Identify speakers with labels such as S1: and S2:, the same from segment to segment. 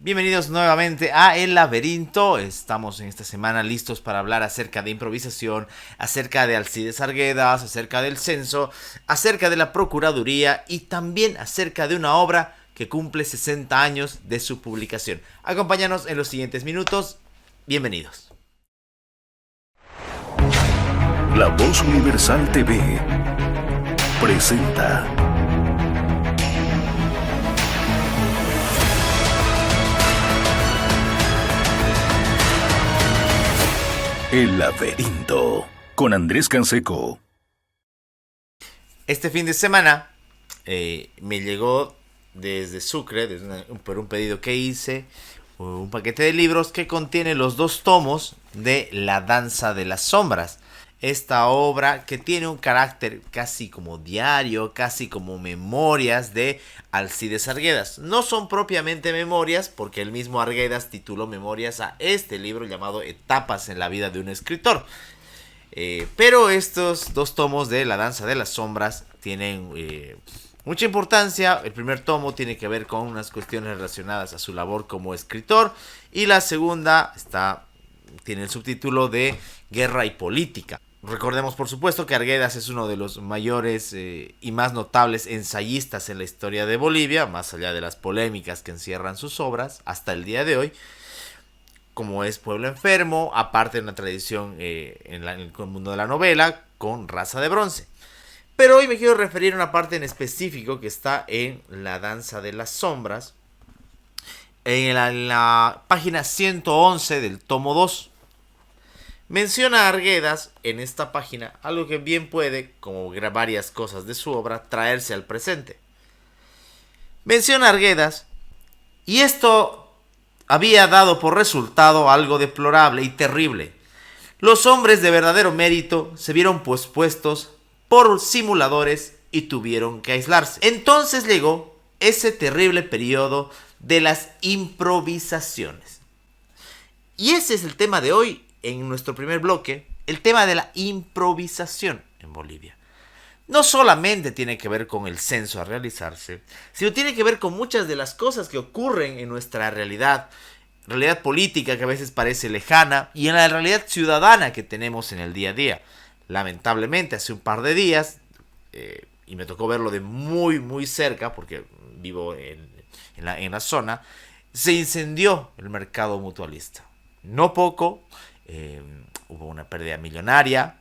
S1: Bienvenidos nuevamente a El Laberinto. Estamos en esta semana listos para hablar acerca de improvisación, acerca de Alcides Arguedas, acerca del censo, acerca de la Procuraduría y también acerca de una obra que cumple 60 años de su publicación. Acompáñanos en los siguientes minutos. Bienvenidos.
S2: La Voz Universal TV presenta El Laberinto con Andrés Canseco.
S1: Este fin de semana me llegó desde Sucre, por un pedido que hice, un paquete de libros que contiene los 2 tomos de La Danza de las Sombras. Esta obra que tiene un carácter casi como diario, casi como memorias de Alcides Arguedas. No son propiamente memorias, porque el mismo Arguedas tituló memorias a este libro llamado Etapas en la vida de un escritor. Pero estos 2 tomos de La Danza de las Sombras tienen mucha importancia. El primer tomo tiene que ver con unas cuestiones relacionadas a su labor como escritor. Y la segunda tiene el subtítulo de Guerra y Política. Recordemos, por supuesto, que Arguedas es uno de los mayores y más notables ensayistas en la historia de Bolivia, más allá de las polémicas que encierran sus obras hasta el día de hoy, como es Pueblo Enfermo, aparte de una tradición en el mundo de la novela, con Raza de Bronce. Pero hoy me quiero referir a una parte en específico que está en La Danza de las Sombras, en la página 111 del tomo 2. Menciona a Arguedas en esta página algo que bien puede, como varias cosas de su obra, traerse al presente. Menciona a Arguedas, y esto había dado por resultado algo deplorable y terrible. Los hombres de verdadero mérito se vieron pospuestos por simuladores y tuvieron que aislarse. Entonces llegó ese terrible periodo de las improvisaciones. Y ese es el tema de hoy. En nuestro primer bloque, el tema de la improvisación en Bolivia. No solamente tiene que ver con el censo a realizarse, sino tiene que ver con muchas de las cosas que ocurren en nuestra realidad política que a veces parece lejana, y en la realidad ciudadana que tenemos en el día a día. Lamentablemente, hace un par de días, y me tocó verlo de muy muy cerca, porque vivo en la zona, se incendió el mercado mutualista. No poco. Hubo una pérdida millonaria.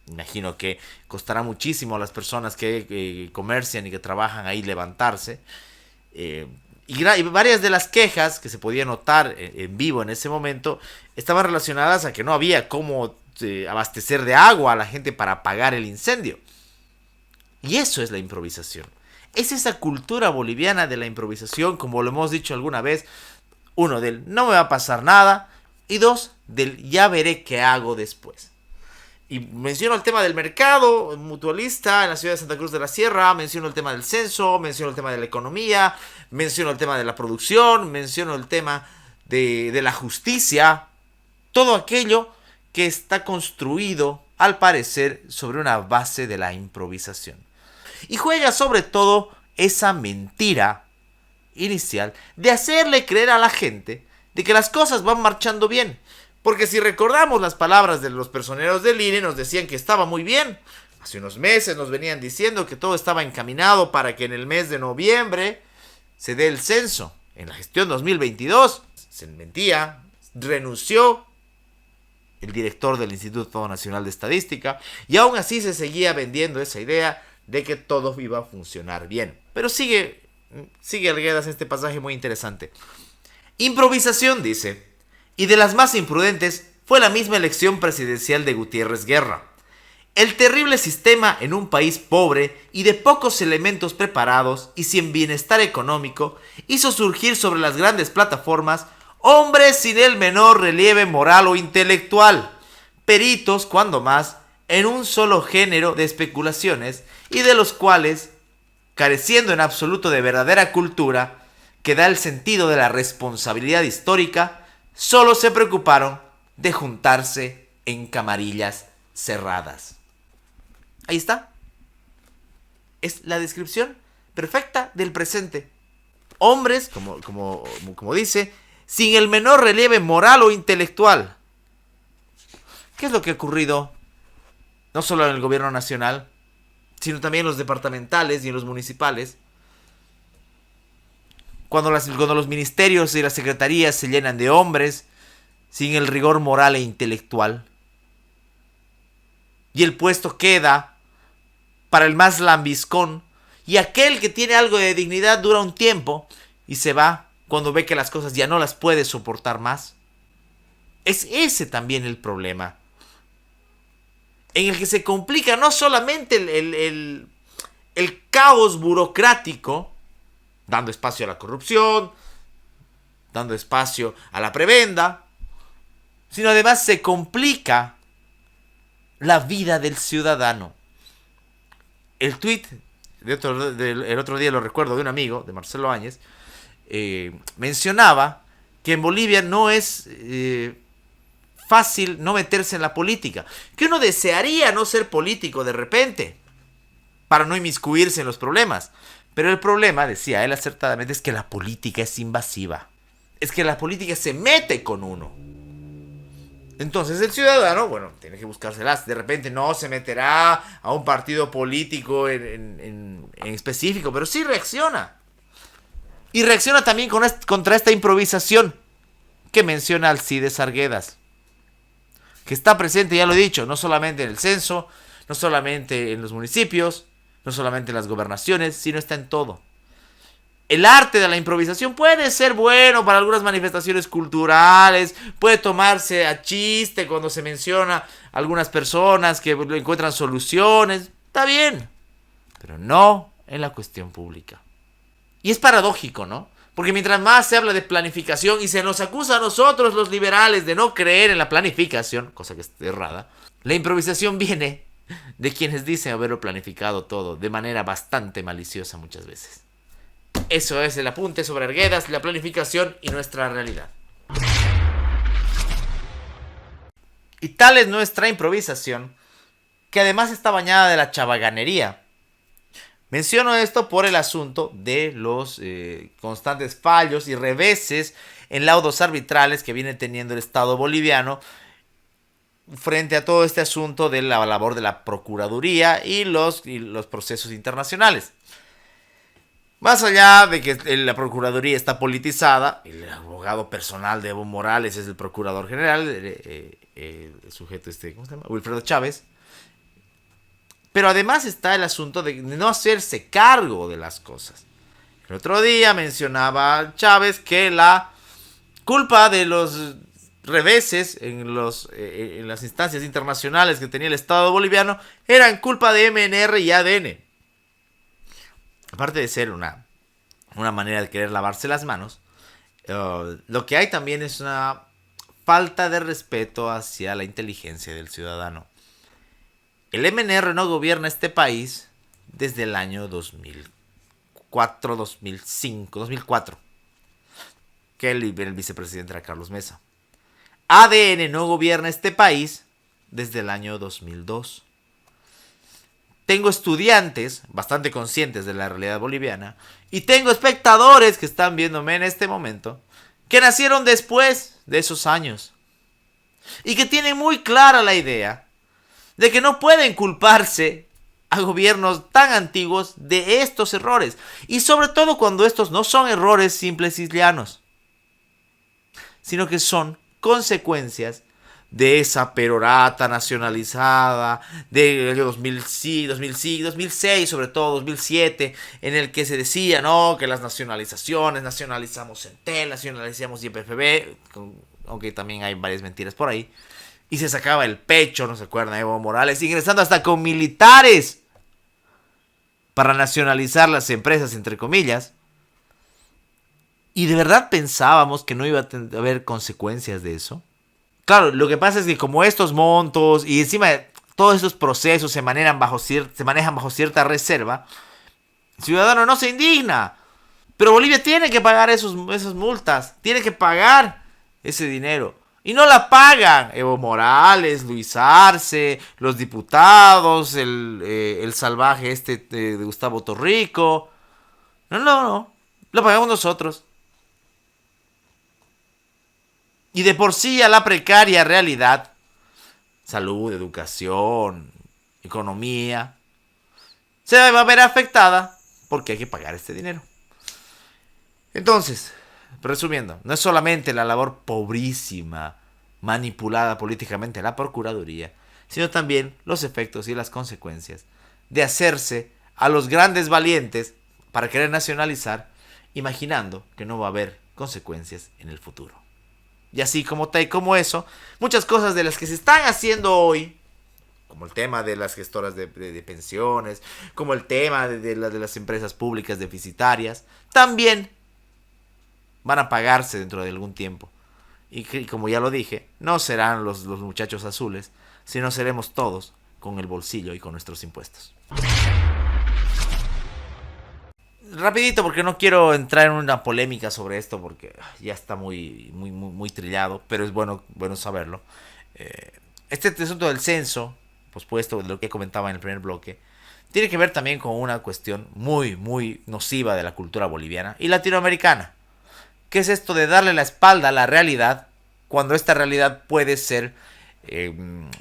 S1: Imagino que costará muchísimo a las personas que comercian y que trabajan ahí levantarse. Y varias de las quejas que se podían notar en vivo en ese momento estaban relacionadas a que no había cómo abastecer de agua a la gente para apagar el incendio. Y eso es la improvisación. Es esa cultura boliviana de la improvisación, como lo hemos dicho alguna vez. Uno, del no me va a pasar nada. Y 2, del ya veré qué hago después. Y menciono el tema del mercado mutualista en la ciudad de Santa Cruz de la Sierra, menciono el tema del censo, menciono el tema de la economía, menciono el tema de la producción, menciono el tema de la justicia. Todo aquello que está construido, al parecer, sobre una base de la improvisación. Y juega sobre todo esa mentira inicial de hacerle creer a la gente de que las cosas van marchando bien. Porque si recordamos las palabras de los personeros del INE, nos decían que estaba muy bien. Hace unos meses nos venían diciendo que todo estaba encaminado para que en el mes de noviembre se dé el censo. En la gestión 2022 se mentía, renunció el director del Instituto Nacional de Estadística, y aún así se seguía vendiendo esa idea de que todo iba a funcionar bien. Pero sigue Arguedas en este pasaje muy interesante. Improvisación, dice, y de las más imprudentes fue la misma elección presidencial de Gutiérrez Guerra. El terrible sistema en un país pobre y de pocos elementos preparados y sin bienestar económico hizo surgir sobre las grandes plataformas hombres sin el menor relieve moral o intelectual, peritos, cuando más, en un solo género de especulaciones y de los cuales, careciendo en absoluto de verdadera cultura, que da el sentido de la responsabilidad histórica, solo se preocuparon de juntarse en camarillas cerradas. Ahí está. Es la descripción perfecta del presente. hombres, como dice, sin el menor relieve moral o intelectual. ¿Qué es lo que ha ocurrido? No solo en el gobierno nacional, sino también en los departamentales y en los municipales. Cuando los ministerios y las secretarías se llenan de hombres sin el rigor moral e intelectual. Y el puesto queda para el más lambiscón. Y aquel que tiene algo de dignidad dura un tiempo y se va cuando ve que las cosas ya no las puede soportar más. Es ese también el problema. En el que se complica no solamente el caos burocrático, dando espacio a la corrupción, dando espacio a la prebenda, sino además se complica la vida del ciudadano. El tuit el otro día lo recuerdo de un amigo, de Marcelo Áñez, mencionaba que en Bolivia no es fácil no meterse en la política, que uno desearía no ser político de repente para no inmiscuirse en los problemas, pero el problema, decía él acertadamente, es que la política es invasiva, es que la política se mete con uno. Entonces el ciudadano, bueno, tiene que buscárselas. De repente no se meterá a un partido político en específico, pero sí reacciona. Y reacciona también contra esta improvisación que menciona Alcides Arguedas, que está presente, ya lo he dicho, no solamente en el censo, no solamente en los municipios, no solamente en las gobernaciones, sino está en todo. El arte de la improvisación puede ser bueno para algunas manifestaciones culturales, puede tomarse a chiste cuando se menciona a algunas personas que encuentran soluciones, está bien, pero no en la cuestión pública. Y es paradójico, ¿no? Porque mientras más se habla de planificación y se nos acusa a nosotros los liberales de no creer en la planificación, cosa que es errada, la improvisación viene de quienes dicen haberlo planificado todo de manera bastante maliciosa muchas veces. Eso es el apunte sobre Arguedas, la planificación y nuestra realidad. Y tal es nuestra improvisación, que además está bañada de la chabaganería. Menciono esto por el asunto de los constantes fallos y reveses en laudos arbitrales que viene teniendo el Estado boliviano frente a todo este asunto de la labor de la Procuraduría y los procesos internacionales. Más allá de que la Procuraduría está politizada, el abogado personal de Evo Morales es el Procurador General, el sujeto ¿cómo se llama? Wilfredo Chávez. Pero además está el asunto de no hacerse cargo de las cosas. El otro día mencionaba Chávez que la culpa de los reveses en las instancias internacionales que tenía el Estado boliviano eran culpa de MNR y ADN. Aparte de ser una manera de querer lavarse las manos, lo que hay también es una falta de respeto hacia la inteligencia del ciudadano. El MNR no gobierna este país desde el año 2004, que el vicepresidente era Carlos Mesa. ADN no gobierna este país desde el año 2002. Tengo estudiantes bastante conscientes de la realidad boliviana y tengo espectadores que están viéndome en este momento que nacieron después de esos años y que tienen muy clara la idea de que no pueden culparse a gobiernos tan antiguos de estos errores, y sobre todo cuando estos no son errores simples y llanos, sino que son consecuencias de esa perorata nacionalizada de 2006, sobre todo 2007, en el que se decía, no, que las nacionalizaciones, nacionalizamos Entel, nacionalizamos YPFB, aunque también hay varias mentiras por ahí, y se sacaba el pecho, no se acuerdan, Evo Morales, ingresando hasta con militares para nacionalizar las empresas, entre comillas, y de verdad pensábamos que no iba a haber consecuencias de eso. Claro, lo que pasa es que como estos montos y encima de todos estos procesos se manejan bajo cierta reserva, el ciudadano no se indigna. Pero Bolivia tiene que pagar esas multas, tiene que pagar ese dinero. Y no la pagan Evo Morales, Luis Arce, los diputados, el salvaje de Gustavo Torrico. No. Lo pagamos nosotros. Y de por sí a la precaria realidad, salud, educación, economía, se va a ver afectada porque hay que pagar este dinero. Entonces, resumiendo, no es solamente la labor pobrísima, manipulada políticamente la Procuraduría, sino también los efectos y las consecuencias de hacerse a los grandes valientes para querer nacionalizar, imaginando que no va a haber consecuencias en el futuro. Y así como eso, muchas cosas de las que se están haciendo hoy, como el tema de las gestoras de pensiones, como el tema de las empresas públicas deficitarias, también van a pagarse dentro de algún tiempo. Y como ya lo dije, no serán los muchachos azules, sino seremos todos con el bolsillo y con nuestros impuestos. Rapidito, porque no quiero entrar en una polémica sobre esto, porque ya está muy trillado, pero es bueno saberlo. Este asunto del censo, pospuesto de lo que comentaba en el primer bloque, tiene que ver también con una cuestión muy nociva de la cultura boliviana y latinoamericana. ¿Qué es esto de darle la espalda a la realidad cuando esta realidad puede ser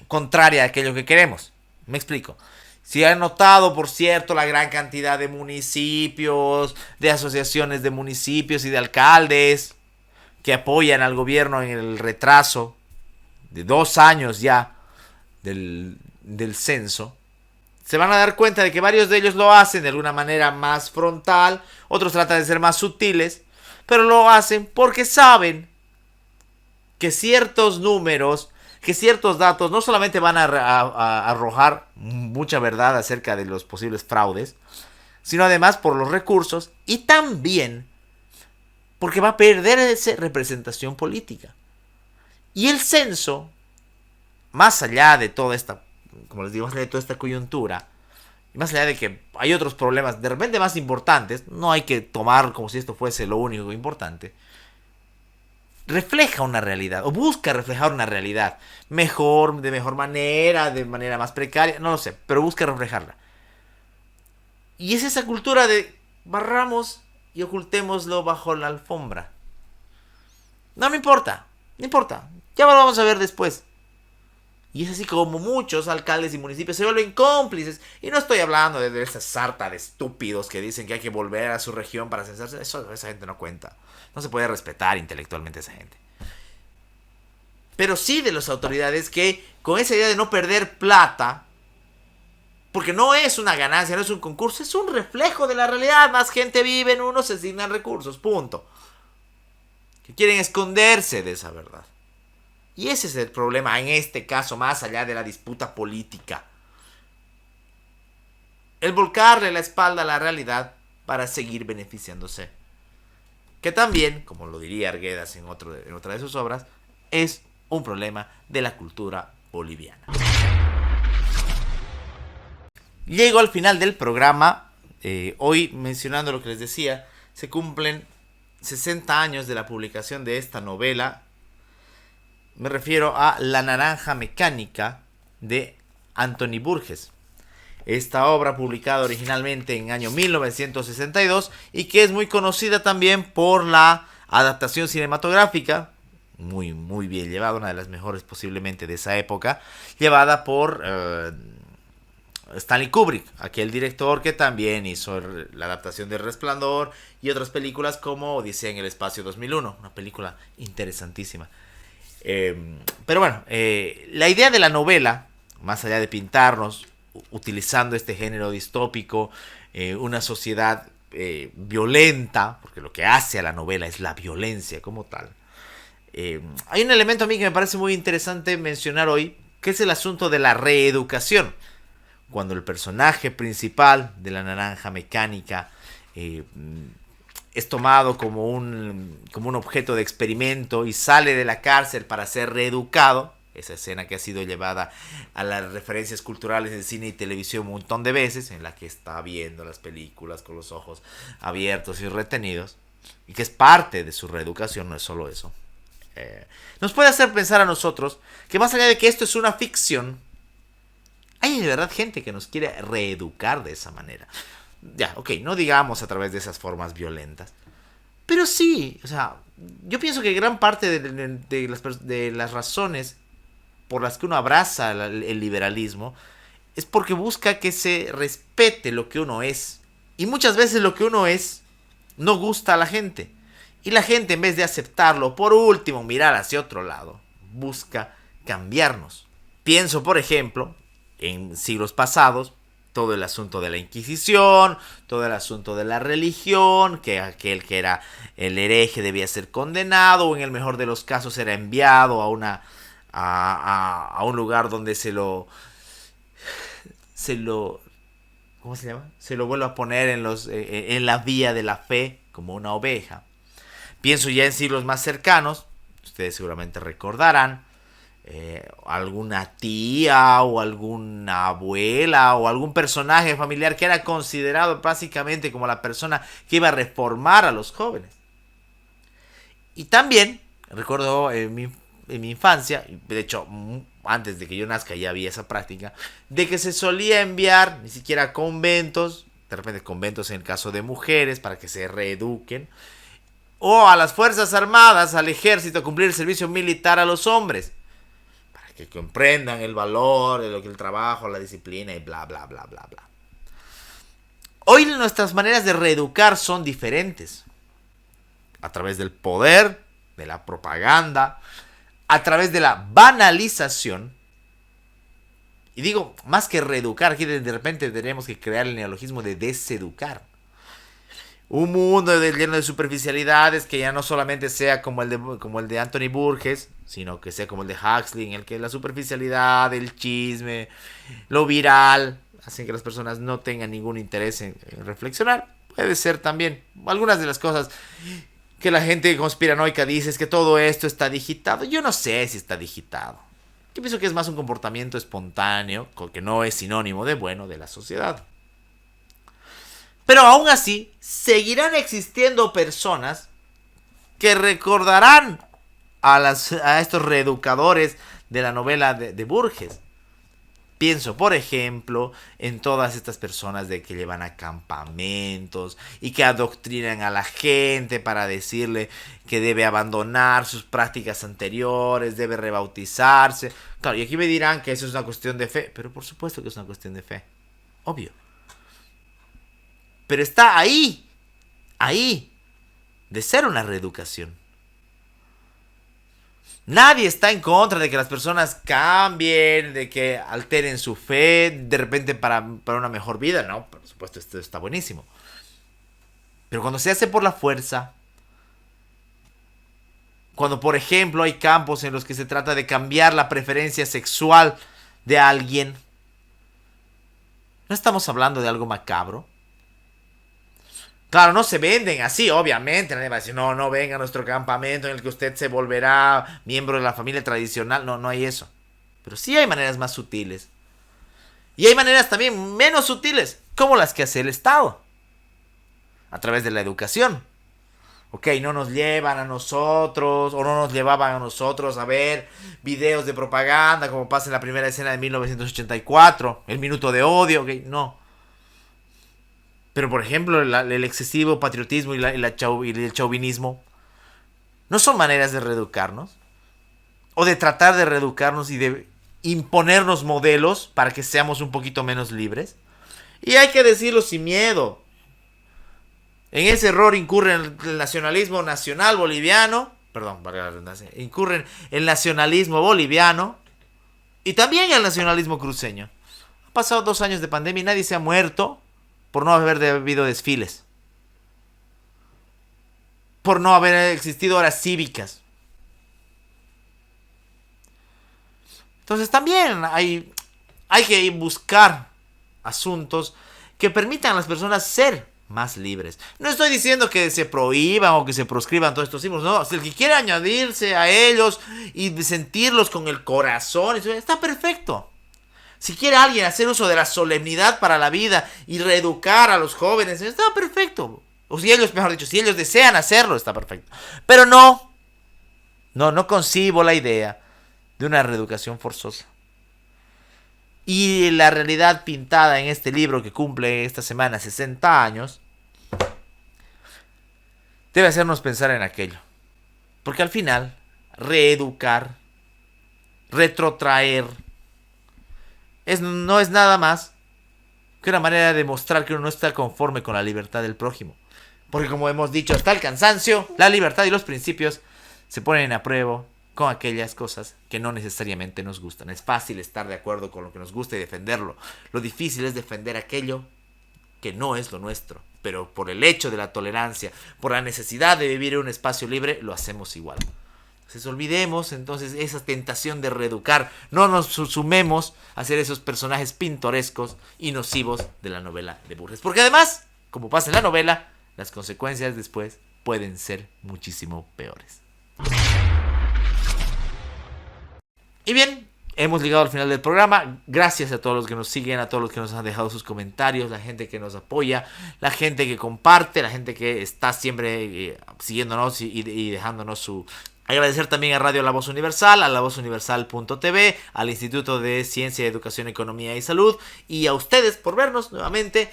S1: contraria a aquello que queremos? Me explico. Si han notado, por cierto, la gran cantidad de municipios, de asociaciones de municipios y de alcaldes que apoyan al gobierno en el retraso de 2 años ya del censo, se van a dar cuenta de que varios de ellos lo hacen de alguna manera más frontal, otros tratan de ser más sutiles, pero lo hacen porque saben que ciertos números, que ciertos datos no solamente van a arrojar mucha verdad acerca de los posibles fraudes, sino además por los recursos y también porque va a perder esa representación política. Y el censo, más allá de toda esta, como les digo, más allá de toda esta coyuntura, y más allá de que hay otros problemas de repente más importantes, no hay que tomar como si esto fuese lo único importante, refleja una realidad, o busca reflejar una realidad, de mejor manera, de manera más precaria, no lo sé, pero busca reflejarla. Y es esa cultura de barramos y ocultémoslo bajo la alfombra. No importa, ya lo vamos a ver después. Y es así como muchos alcaldes y municipios se vuelven cómplices. Y no estoy hablando de esa sarta de estúpidos que dicen que hay que volver a su región para censarse. Esa gente no cuenta. No se puede respetar intelectualmente a esa gente. Pero sí de las autoridades que, con esa idea de no perder plata, porque no es una ganancia, no es un concurso, es un reflejo de la realidad. Más gente vive en uno, se asignan recursos, punto. Que quieren esconderse de esa verdad. Y ese es el problema en este caso, más allá de la disputa política. El volcarle la espalda a la realidad para seguir beneficiándose. Que también, como lo diría Arguedas en otra de sus obras, es un problema de la cultura boliviana. Llego al final del programa. Hoy, mencionando lo que les decía, se cumplen 60 años de la publicación de esta novela. Me refiero a La Naranja Mecánica de Anthony Burgess. Esta obra publicada originalmente en el año 1962 y que es muy conocida también por la adaptación cinematográfica, muy bien llevada, una de las mejores posiblemente de esa época, llevada por Stanley Kubrick, aquel director que también hizo la adaptación de Resplandor y otras películas como Odisea en el Espacio 2001, una película interesantísima. Pero bueno, la idea de la novela, más allá de pintarnos utilizando este género distópico, una sociedad violenta, porque lo que hace a la novela es la violencia como tal, hay un elemento a mí que me parece muy interesante mencionar hoy, que es el asunto de la reeducación. Cuando el personaje principal de La Naranja Mecánica es tomado como un objeto de experimento y sale de la cárcel para ser reeducado, esa escena que ha sido llevada a las referencias culturales de cine y televisión un montón de veces, en la que está viendo las películas con los ojos abiertos y retenidos, y que es parte de su reeducación, no es solo eso. Nos puede hacer pensar a nosotros que más allá de que esto es una ficción, hay de verdad gente que nos quiere reeducar de esa manera. Ya, ok, no digamos a través de esas formas violentas, Pero sí, o sea, yo pienso que gran parte de las razones por las que uno abraza el liberalismo es porque busca que se respete lo que uno es. Y muchas veces lo que uno es no gusta a la gente. Y la gente, en vez de aceptarlo, por último, mirar hacia otro lado, busca cambiarnos. Pienso, por ejemplo, en siglos pasados, todo el asunto de la Inquisición, todo el asunto de la religión, que aquel que era el hereje debía ser condenado, o en el mejor de los casos era enviado a un lugar donde se lo ¿cómo se llama? Se lo vuelve a poner en la vía de la fe, como una oveja. Pienso ya en siglos más cercanos, ustedes seguramente recordarán, alguna tía o alguna abuela o algún personaje familiar que era considerado básicamente como la persona que iba a reformar a los jóvenes. Y también recuerdo en mi infancia, de hecho antes de que yo nazca ya había esa práctica, de que se solía enviar ni siquiera a conventos, de repente conventos en el caso de mujeres para que se reeduquen, o a las Fuerzas Armadas, al ejército, a cumplir el servicio militar a los hombres, para que comprendan el valor de lo que el trabajo, la disciplina y bla bla bla bla bla. Hoy nuestras maneras de reeducar son diferentes. A través del poder, de la propaganda, a través de la banalización. Y digo, más que reeducar, aquí de repente tenemos que crear el neologismo de deseducar. Un mundo lleno de superficialidades que ya no solamente sea como el de Anthony Burgess, sino que sea como el de Huxley, en el que la superficialidad, el chisme, lo viral, hacen que las personas no tengan ningún interés en reflexionar. Puede ser también algunas de las cosas que la gente conspiranoica dice es que todo esto está digitado. Yo no sé si está digitado. Yo pienso que es más un comportamiento espontáneo, que no es sinónimo de bueno de la sociedad. Pero aún así, seguirán existiendo personas que recordarán a estos reeducadores de la novela de Burgess. Pienso, por ejemplo, en todas estas personas de que llevan a campamentos y que adoctrinan a la gente para decirle que debe abandonar sus prácticas anteriores, debe rebautizarse. Claro, y aquí me dirán que eso es una cuestión de fe, pero por supuesto que es una cuestión de fe. Obvio. Pero está ahí, de ser una reeducación. Nadie está en contra de que las personas cambien, de que alteren su fe, de repente para una mejor vida. No, por supuesto, esto está buenísimo. Pero cuando se hace por la fuerza, cuando por ejemplo hay campos en los que se trata de cambiar la preferencia sexual de alguien, ¿no estamos hablando de algo macabro? Claro, no se venden así, obviamente. Nadie va a decir, no venga a nuestro campamento en el que usted se volverá miembro de la familia tradicional. No hay eso. Pero sí hay maneras más sutiles. Y hay maneras también menos sutiles, como las que hace el Estado. A través de la educación. Ok, no nos llevan a nosotros, o no nos llevaban a nosotros a ver videos de propaganda, como pasa en la primera escena de 1984, el minuto de odio, ok, no. Pero, por ejemplo, el excesivo patriotismo y el chauvinismo no son maneras de reeducarnos. O de tratar de reeducarnos y de imponernos modelos para que seamos un poquito menos libres. Y hay que decirlo sin miedo. En ese error incurre el nacionalismo nacional boliviano. Perdón, para la redundancia. Incurren el nacionalismo boliviano y también el nacionalismo cruceño. Han pasado 2 años de pandemia y nadie se ha muerto por no haber habido desfiles, por no haber existido horas cívicas. Entonces también hay que buscar asuntos que permitan a las personas ser más libres. No estoy diciendo que se prohíban o que se proscriban todos estos símbolos, no. Si el que quiere añadirse a ellos y sentirlos con el corazón, está perfecto. Si quiere alguien hacer uso de la solemnidad para la vida y reeducar a los jóvenes, está perfecto. O si ellos, mejor dicho, si ellos desean hacerlo, está perfecto. Pero no concibo la idea de una reeducación forzosa. Y la realidad pintada en este libro que cumple esta semana 60 años, debe hacernos pensar en aquello. Porque al final, reeducar, retrotraer, no es nada más que una manera de demostrar que uno no está conforme con la libertad del prójimo. Porque como hemos dicho hasta el cansancio, la libertad y los principios se ponen a prueba con aquellas cosas que no necesariamente nos gustan. Es fácil estar de acuerdo con lo que nos gusta y defenderlo. Lo difícil es defender aquello que no es lo nuestro. Pero por el hecho de la tolerancia, por la necesidad de vivir en un espacio libre, lo hacemos igual. Entonces olvidemos entonces esa tentación de reeducar. No nos sumemos a ser esos personajes pintorescos y nocivos de la novela de Borges. Porque además, como pasa en la novela, las consecuencias después pueden ser muchísimo peores. Y bien, hemos llegado al final del programa. Gracias a todos los que nos siguen, a todos los que nos han dejado sus comentarios, la gente que nos apoya, la gente que comparte, la gente que está siempre siguiéndonos y dejándonos su... Agradecer también a Radio La Voz Universal, a lavozuniversal.tv, al Instituto de Ciencia, Educación, Economía y Salud y a ustedes por vernos nuevamente.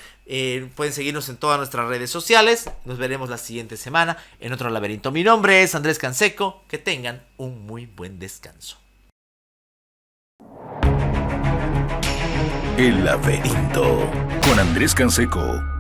S1: Pueden seguirnos en todas nuestras redes sociales. Nos veremos la siguiente semana en otro laberinto. Mi nombre es Andrés Canseco. Que tengan un muy buen descanso.
S2: El laberinto con Andrés Canseco.